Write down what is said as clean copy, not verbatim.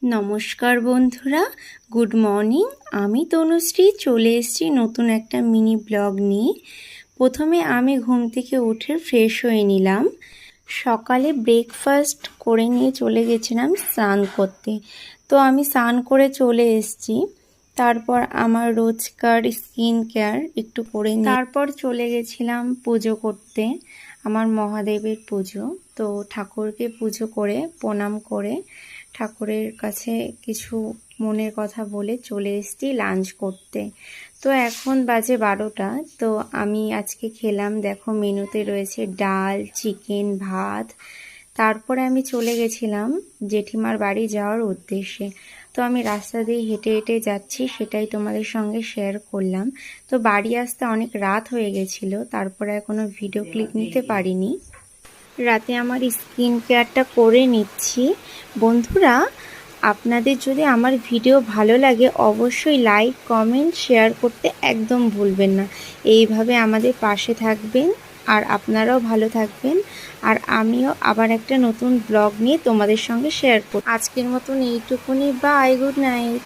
নমস্কার বন্ধুরা, good morning. আমি তনুশ্রী চলে এসেছি নতুন একটা মিনি ব্লগ নিয়ে। প্রথমে আমি ঘুম থেকে উঠে ফ্রেশ হয়ে নিলাম। সকালে ব্রেকফাস্ট করে নিয়ে চলে গেছিলাম স্নান করতে। তো আমি স্নান করে চলে এসেছি। তারপর আমার রোজকার স্কিন কেয়ার একটু করে নিয়ে তারপর চলে গেছিলাম পুজো করতে, আমার মহাদেবের পুজো। তো ঠাকুরকে পুজো করে প্রণাম করে ঠাকুরের কাছে কিছু মনের কথা বলে চলে এসেছি লাঞ্চ করতে। তো এখন বাজে 12টা। তো আমি আজকে খেলাম, দেখো মেনুতে রয়েছে ডাল, চিকেন, ভাত। তারপরে আমি চলে গেছিলাম জেঠিমার বাড়ি যাওয়ার উদ্দেশ্যে। তো আমি রাস্তা দিয়ে হেঁটে হেঁটে যাচ্ছি, সেটাই তোমাদের সঙ্গে শেয়ার করলাম। তো বাড়ি আসতে অনেক রাত হয়ে গেছিলো, তারপরে কোনো ভিডিও ক্লিপ নিতে পারিনি। রাতে আমার স্কিন কেয়ারটা করে নিচ্ছি। বন্ধুরা, আপনাদের যদি আমার ভিডিও ভালো লাগে অবশ্যই লাইক, কমেন্ট, শেয়ার করতে একদম ভুলবেন না। এইভাবে আমাদের পাশে থাকবেন আর আপনারাও ভালো থাকবেন। আর আমিও আবার একটা নতুন ব্লগ নিয়ে তোমাদের সঙ্গে শেয়ার করব। আজকের মতন এইটুকুনি, বাই, গুড নাইট।